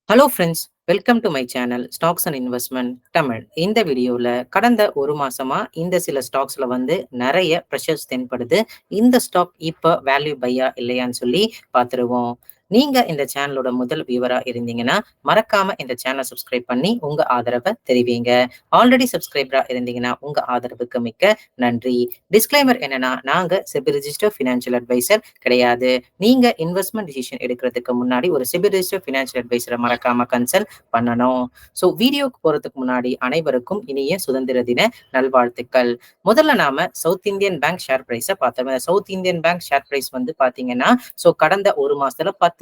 Hello friends, welcome to my channel stocks and investment Tamil. இந்த வீடியோவில் கடந்த ஒரு மாசமா இந்த சில ஸ்டாக்ஸ்ல வந்து நிறைய ப்ரெஷர்ஸ் தென்படுது. இந்த ஸ்டாக் இப்போ வேல்யூ பையா இல்லையான்னு சொல்லி பார்த்துருவோம். நீங்க இந்த சேனலோட முதல் வியூவரா இருந்தீங்கன்னா மறக்காம இந்த சேனலை சப்ஸ்கிரைப் பண்ணி உங்க ஆதரவை தெரிவிங்க. ஆல்ரெடி சப்ஸ்கிரைபரா இருந்தீங்கன்னா உங்க ஆதரவுக்கு மிக்க நன்றி. டிஸ்க்ளைமர் என்னன்னா, நாங்க செபி ரிஜிஸ்டர் ஃபினான்ஷியல் அட்வைசர் கிடையாது. நீங்க இன்வெஸ்ட்மெண்ட் டிசிஷன் எடுக்கிறதுக்கு முன்னாடி ஒரு செபி ரிஜிஸ்டர் ஃபினான்ஷியல் அட்வைசரை மறக்காம கன்சல்ட் பண்ணணும். ஸோ வீடியோக்கு போறதுக்கு முன்னாடி அனைவருக்கும் இனிய சுதந்திர தின நல்வாழ்த்துக்கள். முதல்ல நாம சவுத் இந்தியன் பேங்க் ஷேர் பிரைஸை பார்த்தோம். South Indian Bank share price வந்து பாத்தீங்கன்னா, ஸோ கடந்த ஒரு மாசத்துல 10%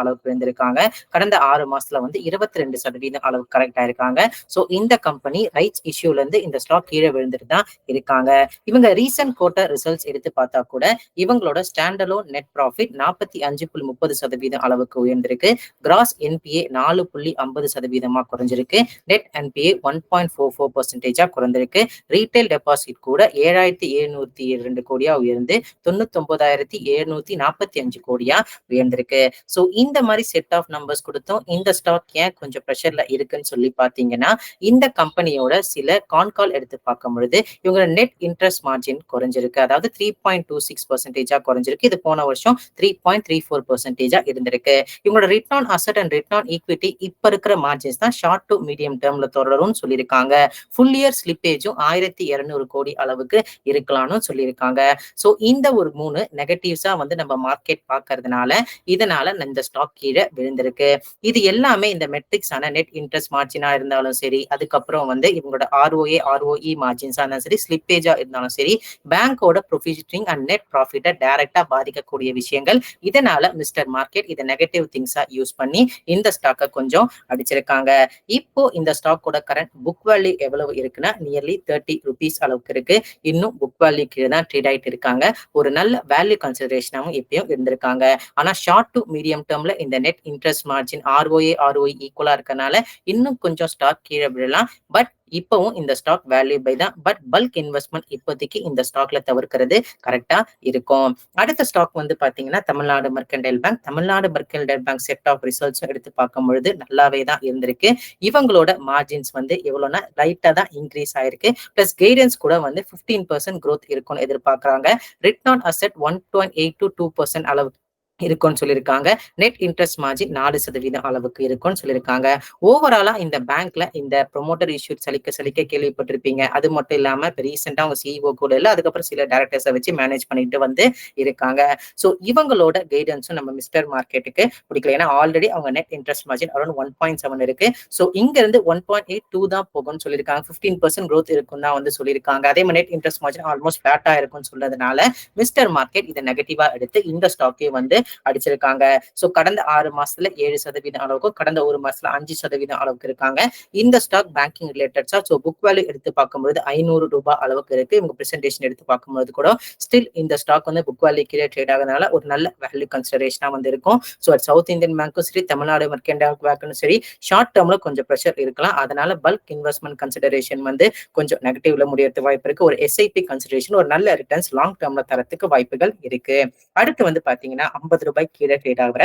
அளவுக்கு இருந்திருக்காங்க. கடந்த 6 மாசத்துல வந்து 22% அளவுக்கு கரெக்ட் ஆயிருக்காங்க. ஸோ இந்த கம்பெனி ரைட்ஸ் இஷ்யூல இருந்து இந்த ஸ்டாக் கீழே விழுந்துட்டு தான் இருக்காங்க. இவங்க ரீசன்ட் குவார்ட்டர் ரிசல்ட்ஸ் எடுத்து பார்த்தா கூட இவங்களோட ஸ்டாண்டலோன் நெட் ப்ராஃபிட் 45.30% அளவுக்கு உயர்ந்திருக்கு. கிராஸ் என்பிஏ 4.50% குறைஞ்சிருக்கு. Net NBA 1.44% குறைந்திருக்கு. ரீட்டைல் டெபாசிட் கூட 7,702 கோடியா உயர்ந்து 99,745 கோடியா உயர்ந்திருக்கு. ஸோ இந்த மாதிரி செட் ஆஃப் நம்பர்ஸ் கொடுத்தும் இந்த ஸ்டாக் ஏன் கொஞ்சம் ப்ரெஷர்ல இருக்குன்னு சொல்லி பார்த்தீங்கன்னா, இந்த கம்பெனியோட சில கான்கால் எடுத்து பார்க்கும் பொழுது இவங்க நெட் இன்ட்ரெஸ்ட் மார்ஜின் குறைஞ்சிருக்கு. அதாவது 3.26% குறைஞ்சிருக்கு. இது போன வருஷம் 3.34% இருந்திருக்கு. இவங்களோட return asset and return equity இப்ப இருக்கிற மார்ஜின்ஸ் தான் ஷார்ட் டு மீடியம் டேர்ம்ல தொடரும்னு சொல்லியிருக்காங்க. ஃபுல் இயர் ஸ்லிப்பேஜும் 1,200 கோடி அளவுக்கு இருக்கலாம்னு சொல்லியிருக்காங்க. ஸோ இந்த ஒரு 3 நெகட்டிவ்ஸா வந்து நம்ம மார்க்கெட் பார்க்கறதுனால இதனால இந்த ஸ்டாக் கீழே விழுந்திருக்கு. இது எல்லாமே இந்த மெட்ரிக்ஸ் ஆன நெட் இன்ட்ரெஸ்ட் மார்ஜினா இருந்தாலும் சரி, அதுக்கப்புறம் வந்து இவங்களோட ஆர்ஓஏ ஆர்ஓஇ மார்ஜின்ஸா இருந்தாலும் சரி, ஸ்லிப்பேஜா இருந்தாலும் சரி, பேங்கோட ப்ரொஃபிட்டிங் அண்ட் நெட் ப்ராஃபிட்டை டைரக்டா பாதிக்கக்கூடிய விஷயங்கள். இதனால மிஸ்டர் மார்க்கெட் இதை நெகட்டிவ் திங்ஸா யூஸ் பண்ணி இந்த ஸ்டாக்கை கொஞ்சம் அடிச்சிருக்காங்க. இப்போ இந்த ஸ்டாக்கோட கரண்ட் புக் வேல்யூ எவ்வளவு இருக்குன்னா நியர்லி 30 ருபீஸ் அளவுக்கு இருக்கு. இன்னும் புக் வேல்யூ கீழே தான் ட்ரேட் ஆயிட்டு இருக்காங்க. ஒரு நல்ல வேல்யூ கன்சிடரேஷனாகவும் எப்பயும் இருந்திருக்காங்க. ஆனா ஷார்ட் டு மீடியம் டேர்ம்ல இந்த நெட் இன்ட்ரெஸ்ட் மார்ஜின் ஆர்ஓஏ ஆர்ஓஇ ஈக்குவலா இருக்கனால இன்னும் கொஞ்சம் ஸ்டாக் கீழே விழலாம். பட் இப்பவும் இந்த ஸ்டாக் வேல்யூ பை தான். பட் பல்க் இன்வெஸ்ட்மெண்ட் இப்போதைக்கு இந்த ஸ்டாக்ல தவிர்க்கிறது கரெக்டா இருக்கும். அடுத்த ஸ்டாக் வந்து பாத்தீங்கன்னா Tamil Nadu mercantile bank. Tamil Nadu mercantile bank set of ரிசல்ட்ஸும் எடுத்து பார்க்கும் பொழுது நல்லாவே தான் இருந்திருக்கு. இவங்களோட மார்ஜின்ஸ் வந்து எவ்வளவுனா லைட்டா தான் இன்க்ரீஸ் ஆயிருக்கு. பிளஸ் கைடன்ஸ் கூட வந்து 15% growth இருக்கும்னு எதிர்பார்க்கறாங்க. ரிட்டர்ன் அசெட் 1.8 to 2% அளவுக்கு இருக்கும்னு சொல்லியிருக்காங்க. நெட் இன்ட்ரெஸ்ட் மார்ஜின் 4% அளவுக்கு இருக்கும்னு சொல்லியிருக்காங்க. ஓவராலா இந்த பேங்க்ல இந்த ப்ரொமோட்டர் இஷ்யூ சலிக்க கேள்விப்பட்டிருப்பீங்க. அது மட்டும் இல்லாம இப்ப ரீசெண்டா அவங்க சிஇஓ கூட இல்ல, அதுக்கப்புறம் சில டைரக்டர்ஸை வச்சு மேனேஜ் பண்ணிட்டு வந்து இருக்காங்க. ஸோ இவங்களோட கைடன்ஸும் நம்ம மிஸ்டர் மார்க்கெட்டுக்கு பிடிக்கல. ஏன்னா ஆல்ரெடி அவங்க நெட் இன்ட்ரெஸ்ட் மார்ஜின் அரௌண்ட் 1.7 இருக்கு. ஸோ இங்க இருந்து 1.82 தான் போகும்னு சொல்லியிருக்காங்க. 15% growth இருக்கும் தான் வந்து சொல்லியிருக்காங்க. அதே மாதிரி நெட் இன்ட்ரெஸ்ட் மார்ஜின் ஆல்மோஸ்ட் ஃபிளாட்டா இருக்கும்னு சொல்றதுனால மிஸ்டர் மார்க்கெட் இதை நெகட்டிவா எடுத்து இந்த ஸ்டாக்கே வந்து அடிச்சிருக்காங்க. சோ கடந்த 6 மாசத்துல 7% அளவுக்கு, கடந்த ஒரு மாசத்துல 5% அளவுக்கு இருக்காங்க. இந்த ஸ்டாக் பேங்கிங் ரிலேட்டட்ஸா. சோ புக் வேல்யூ எடுத்து பார்க்கும்போது 500 ரூபாய் அளவுக்கு இருக்கு. இவங்க பிரசன்டேஷன் எடுத்து பார்க்கும்போது கூட ஸ்டில் இந்த ஸ்டாக் வந்து புக் வேல்யூ கீழே ட்ரேட் ஆகுறதுனால ஒரு நல்ல வேல்யூ கன்சிடரேஷனா வந்து இருக்கும். சோ சவுத் இந்தியன் பேங்க்கும் சரி, தமிழ்நாடு மெர்கன்டைல் பேங்க்கும் சரி, ஷார்ட் டேர்ம்ல கொஞ்சம் ப்ரெஷர் இருக்கலாம். அதனால பல்க் இன்வெஸ்ட்மெண்ட் கன்சிடரேஷன் வந்து கொஞ்சம் நெகட்டிவ்ல முடியறதுக்கு வாய்ப்பு இருக்கு. ஒரு எஸ்ஐபி கன்சிடரேஷன் ஒரு நல்ல ரிட்டர்ன்ஸ் லாங் டேர்ம்ல தரத்துக்கு வாய்ப்புகள் இருக்கு. அடுத்து வந்து பாத்தீங்கன்னா 50 ரூபாய் கீழே ட்ரேட் ஆகுற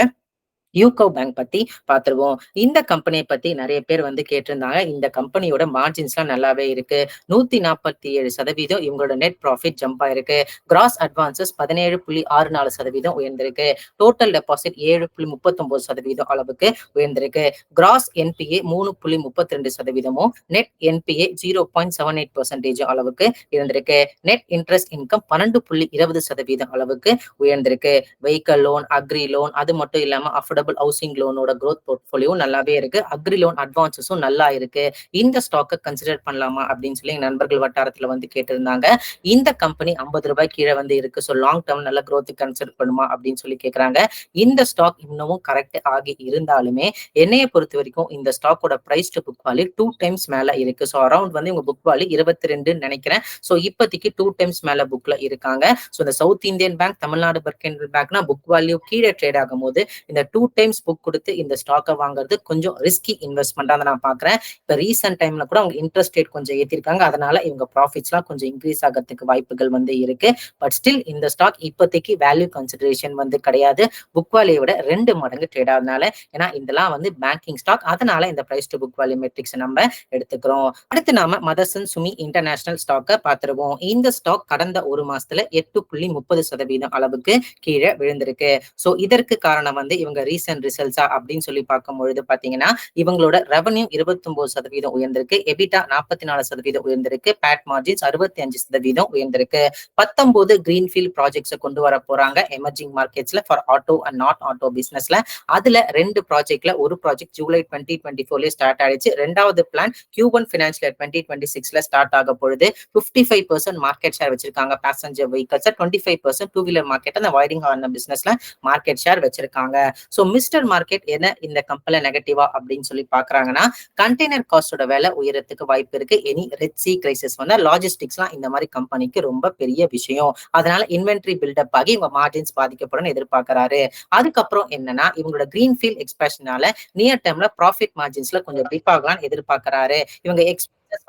யூகோ பேங்க் பத்தி பார்த்துருவோம். இந்த கம்பெனியை பத்தி நிறைய பேர் வந்து கேட்டிருந்தாங்க. இந்த கம்பெனியோட மார்ஜின்ஸ் எல்லாம் நல்லாவே இருக்கு. 147% இவங்களோட நெட் ப்ராஃபிட் ஜம்ப் ஆயிருக்கு. Cross advances 17.64% உயர்ந்திருக்கு. டோட்டல் டெபாசிட் 7.39% அளவுக்கு உயர்ந்திருக்கு. கிராஸ் என்பிஏ 3.32%, நெட் என்பிஏ 0.78% அளவுக்கு இருந்திருக்கு. நெட் இன்ட்ரெஸ்ட் இன்கம் 12.20% அளவுக்கு உயர்ந்திருக்கு. வெஹிக்கல் லோன், அக்ரி லோன், அது மட்டும் இல்லாம அஃபோர்டபிள் ஹவுசிங் லோனோட growth போர்ட்ஃபோலியோ நல்லாவே இருக்கு. அக்ரி லோன் அட்வான்சஸும் நல்லா இருக்கு. இந்த ஸ்டாக்கை கன்சிடர் பண்ணலாமா அப்படின்னு சொல்லி எங்க நண்பர்கள் வட்டாரத்துல வந்து கேட்டிருந்தாங்க. இந்த கம்பெனி 50 ரூபாய் கீழே வந்து இருக்கு. ஸோ லாங் டேர்ம் நல்ல growth கன்சிடர் பண்ணுமா அப்படின்னு சொல்லி கேட்கறாங்க. இந்த ஸ்டாக் இன்னமும் கரெக்ட் ஆகி இருந்தாலுமே என்னைய பொறுத்த வரைக்கும் இந்த ஸ்டாக்கோட price to book value 2 times மேல இருக்கு. ஸோ அரௌண்ட் வந்து இவங்க புக் வேல்யூ 22 நினைக்கிறேன். ஸோ இப்போதைக்கு 2 டைம்ஸ் மேல புக்ல இருக்காங்க. ஸோ இந்த south Indian bank, Tamil Nadu mercantile பேங்க்னா புக் வேல்யூ கீழே ட்ரேட் ஆகும் போது இந்த 2 டைம்ஸ் புக் கொடுத்து இந்த ஸ்டாக்கை வாங்குறது கொஞ்சம் ரிஸ்கி இன்வெஸ்ட்மெண்டா நான் பாக்குறேன். இப்ப ரீசென்ட் டைம்ல கூட அவங்க இன்ட்ரெஸ்ட் ரேட் கொஞ்சம் ஏத்திருக்காங்க. அதனால இவங்க ப்ராஃபிட்ஸ் எல்லாம் கொஞ்சம் இன்க்ரீஸ் ஆகிறதுக்கு வாய்ப்புகள் வந்து இருக்கு. பட் ஸ்டில் இந்த ஸ்டாக் இப்போதைக்கு வேல்யூ கன்சிடரேஷன் வந்து கிடையாது. புக் வேல்யூ விட 2 மடங்கு ட்ரேட் ஆகுறதுனால, ஏன்னா இதெல்லாம் வந்து பேங்கிங் ஸ்டாக், அதனால இந்த price to book value metrics நம்ம எடுத்துக்கிறோம். அடுத்து நாம மதர்சன் சுமி இன்டர்நேஷனல் ஸ்டாக்கை பார்த்துருவோம். இந்த ஸ்டாக் கடந்த ஒரு மாசத்துல 8.30% அளவுக்கு கீழே விழுந்திருக்கு. சோ இதற்கு காரணம் வந்து இவங்க ரீசன்ட் ரிசல்ட்ஸா அப்படின்னு சொல்லி பார்க்கும்பொழுது பாத்தீங்கன்னா, இவங்களோட ரெவன்யூ 29% உயர்ந்திருக்கு, எபிட்டா 44% உயர்ந்திருக்கு, பேட் மார்ஜின்ஸ் 65% உயர்ந்திருக்கு. 19 கிரீன்ஃபீல்ட் ப்ராஜெக்ட்ஸ் கொண்டு வர போறாங்க எமர்ஜிங் மார்க்கெட்ஸ்ல for auto and not auto பிசினஸ்ல. அதுல 2 ப்ராஜெக்ட்ல ஒரு ப்ராஜெக்ட் ஜூலை 2024 ஸ்டார்ட் ஆயிடுச்சு. ரெண்டாவது பிளான் Q1 ஃபினான்ஷியல் 2026 ஸ்டார்ட் ஆக பொழுது 55% மார்க்கெட் ஷேர் வச்சிருக்காங்க passenger vehicles, 25% two wheeler market அந்த வைடிங் ஹார்ன் பிசினஸ்ல மார்க்கெட் ஷேர் வச்சிருக்காங்க. சோ மிஸ்டர் மார்க்கெட் என்ன இந்த கம்பெனில நெகட்டிவா அப்படின்னு சொல்லி பாக்குறாங்கன்னா, கண்டெய்னர் காஸ்டோட விலை உயரத்துக்கு வாய்ப்பு இருக்கு. எனி ரெட் சி கிரைசிஸ் வந்து லாஜிஸ்டிக்ஸ்லாம் இந்த மாதிரி கம்பெனிக்கு ரொம்ப பெரிய விஷயம். அதனால இன்வென்ட்ரி பில்டப் ஆகி இவங்க மார்ஜின்ஸ் பாதிக்கப்படும் எதிர்பார்க்கிறாரு. அதுக்கப்புறம் என்னன்னா, இவங்களோட கிரீன்ஃபீல்ட் எக்ஸ்பேஷனால நியர் டேர்ம்ல ப்ராஃபிட் மார்ஜின்ஸ்ல கொஞ்சம் டிப் ஆகலாம்னு எதிர்பார்க்கிறாரு. இவங்க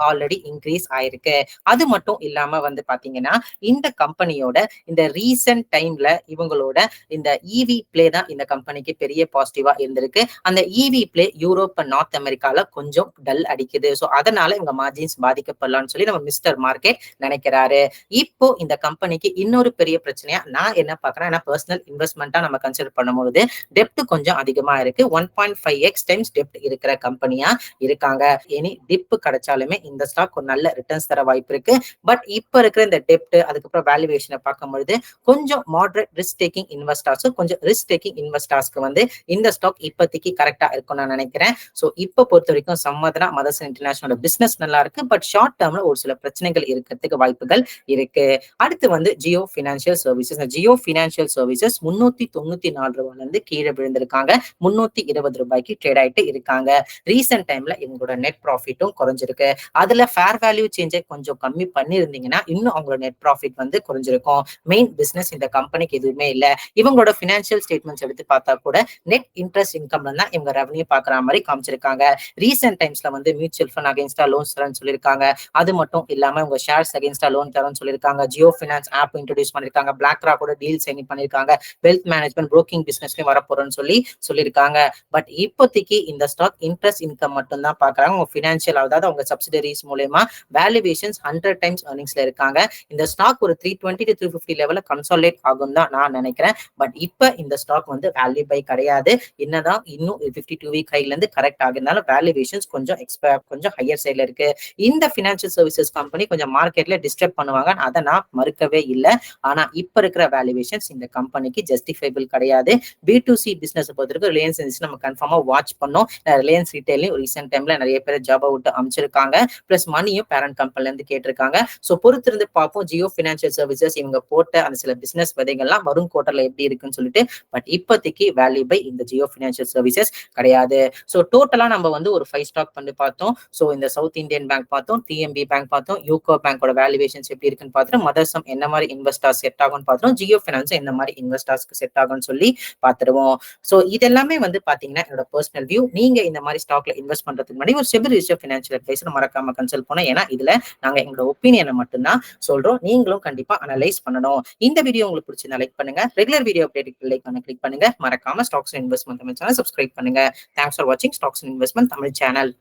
ஆல்ரெடி இன்க்ரீஸ் ஆயிருக்கு. அது மட்டும் இல்லாம வந்து பாத்தீங்கன்னா, இந்த கம்பெனியோட இந்த ரீசன்ட் டைம்ல இவங்களோட இந்த இவி பிளே தான் இந்த கம்பெனிக்கு பெரிய பாசிட்டிவா இருந்திருக்கு. அந்த இவி பிளே யூரோப் அண்ட் நார்த் அமெரிக்கால கொஞ்சம் டல் அடிக்குது. சோ அதனால இவங்க மார்ஜின்ஸ் பாதிக்கப்படலாம்னு சொல்லி நம்ம மிஸ்டர் மார்க்கெட் நினைக்கிறாரு. இப்போ இந்த கம்பெனிக்கு இன்னொரு பெரிய பிரச்சனையா நான் என்ன பாக்குறேன், பர்சனல் இன்வெஸ்ட்மெண்டா நம்ம கன்சிடர் பண்ணும்போது டெப்ட் கொஞ்சம் அதிகமா இருக்கு. 1.5x டைம்ஸ் டெப்ட் இருக்கிற கம்பெனியா இருக்காங்க. எனி டிப் கிடைச்சாலுமே இந்த ஸ்டாக் ஒரு நல்ல ரிட்டர்ன்ஸ் தர வாய்ப்பு இருக்கு. பட் இப்ப இருக்கிற இந்த டெப்ட் அதுக்கப்புறம் வேல்யூவேஷனை பார்க்கும்போது கொஞ்சம் மாடரேட் ரிஸ்க் டேக்கிங் இன்வெஸ்டர்ஸ், கொஞ்சம் ரிஸ்க் டேக்கிங் இன்வெஸ்டர்ஸ்க்கு வந்து இந்த ஸ்டாக் இப்போதைக்கு கரெக்டா இருக்கும் நான் நினைக்கிறேன். சோ இப்ப பொறுத்த வரைக்கும் சம்மதனா மதர்சன் இன்டர்நேஷனல் பிசினஸ் நல்லா இருக்கு. பட் ஷார்ட் டேர்ம்ல ஒரு சில பிரச்சனைகள் இருக்கிறதுக்கு வாய்ப்புகள் இருக்கு. அடுத்து வந்து Jio financial services. Jio financial services 394 ரூபாயில இருந்து கீழே விழுந்திருக்காங்க. 320 ரூபாய்க்கு ட்ரேட் ஆயிட்டு இருக்காங்க. ரீசென்ட் டைம்ல இவங்களோட நெட் ப்ராஃபிட்டும் குறைஞ்சிருக்கு. அதுல ஃபேர் வேல்யூ சேஞ்சை கொஞ்சம் கம்மி பண்ணிருந்தீங்கன்னா இன்னும் அவங்களோட நெட் ப்ராஃபிட் வந்து குறைஞ்சிருக்கும். மெயின் பிசினஸ் இந்த கம்பெனிக்கு எதுவுமே இல்ல. இவங்களோட பினான்சியல் ஸ்டேட்மெண்ட்ஸ் எடுத்து பார்த்தா கூட நெட் இன்ட்ரெஸ்ட் இன்கம்ல தான் இவங்க ரெவன்யூ பாக்குற மாதிரி காமிச்சிருக்காங்க. ரீசென்ட் டைம்ஸ்ல வந்து மியூச்சுவல் ஃபண்ட் அகைன்ஸ்டா லோன்ஸ் தரேன்னு சொல்லியிருக்காங்க. அது மட்டும் இல்லாம உங்க ஷேர்ஸ் அகைன்ஸ்டா லோன் தரேன்னு சொல்லியிருக்காங்க. ஜியோ பினான்ஸ் ஆப் இன்ட்ரோடியூஸ் பண்ணிருக்காங்க. பிளாக் ராக்கோட டீல் சைன் பண்ணிருக்காங்க. வெல்த் மேனேஜ்மெண்ட் புரோக்கிங் பிசினஸ்லயும் வரப்போறோம்னு சொல்லியிருக்காங்க. பட் இப்போதைக்கு இந்த ஸ்டாக் இன்ட்ரெஸ்ட் இன்கம் மட்டும் தான் பாக்குறாங்க. உங்க பினான்சியல் அதாவது அவங்க சப்சிடரிஸ் மூலமா வேல்யூவேஷன்ஸ் 100 டைம்ஸ் earningsல இருக்காங்க. இந்த ஸ்டாக் ஒரு 320 to 350 லெவல்ல கன்சாலிடேட் ஆகும் தான் நான் நினைக்கிறேன். பட் இப்ப இந்த ஸ்டாக் வந்து வேல்யூ பை கிடையாது. என்னதான் இன்னும் 52 வீக் ஹைல இருந்து கரெக்ட் ஆகுறதுனால வேல்யூவேஷன்ஸ் கொஞ்சம் ஹையர் சைட்ல இருக்கு. இந்த பினான்சியல் சர்வீசஸ் கம்பெனி கொஞ்சம் மார்க்கெட்ல டிஸ்டர்ப் பண்ணுவாங்க, அதை நான் மறுக்கவே இல்லை. ஆனா இப்ப இருக்கிற வேல்யூவேஷன்ஸ் இந்த கம்பெனிக்கு ஜஸ்டிஃபைபிள் கிடையாது. B2C பிசினஸ் பொறுத்தவரைக்கும் ரிலையன்ஸ் இண்டஸ்ட்ரி நம்ம கன்ஃபார்மா வாட்ச் பண்ணோம். ரிலையன்ஸ் ரீட்டைலையும் ரீசென்ட் டைம்ல நிறைய பேர் ஜாபை விட்டு அமைச்சிருக்காங்க. பிளஸ் மணியும் பேரண்ட் கம்பெனில இருந்து கேட்டிருக்காங்க. சோ பொறுத்திருந்து பார்ப்போம் ஜியோ பினான்சியல் சர்வீசஸ் இவங்க போட்ட அந்த சில பிசினஸ் விதைகள்லாம் வரும் குவார்டர்ல எப்படி இருக்குன்னு சொல்லிட்டு. பட் இப்போதைக்கு வேல்யூ பை இந்த ஜியோ பினான்சியல் சர்வீசஸ் கிடையாது. சோ டோட்டலா நம்ம வந்து ஒரு 5 ஸ்டாக் பண்ணி பார்த்தோம். சோ இந்த சவுத் இந்தியன் பேங்க் பார்த்தோம், டிஎம்பி பேங்க் பார்த்தோம், யூகோ பேங்கோட வேல்யூவேஷன்ஸ் எப்படி இருக்குன்னு பார்த்துட்டு மதர்சம் என்ன மாதிரி இன்வெஸ்டர்ஸ் செட் ஆகும்னு பார்த்துரும், ஜியோ பினான்ஸ் என்ன மாதிரி இன்வெஸ்டர்ஸ்க்கு செட் ஆகும்னு சொல்லி பார்த்துருவோம். சோ இதெல்லாமே வந்து பாத்தீங்கன்னா என்னோட பர்சனல் வியூ. நீங்க இந்த மாதிரி ஸ்டாக்ல இன்வெஸ்ட் பண்றதுக்கு முன்னாடி ஒரு செபி ரிஜிஸ்டர்ட் ஃபினான்ஷியல் அட்வைசர் மறக்காம கன்சல்ட் பண்ணோம். ஏன்னா இதுல நாங்க எங்களோட ஒப்பீனியனை மட்டும்தான் சொல்றோம். நீங்களும் கண்டிப்பா அனலைஸ் பண்ணணும். இந்த வீடியோ உங்களுக்கு பிடிச்சிருந்தா லைக் பண்ணுங்க. ரெகுலர் வீடியோ அப்டேட் லைக் பண்ண கிளிக் பண்ணுங்க. மறக்காம stocks investment Tamil channel subscribe பண்ணுங்க. தேங்க்ஸ் ஃபார் வாட்சிங் ஸ்டாக்ஸ் இன்வெஸ்ட்மெண்ட் தமிழ் சேனல்.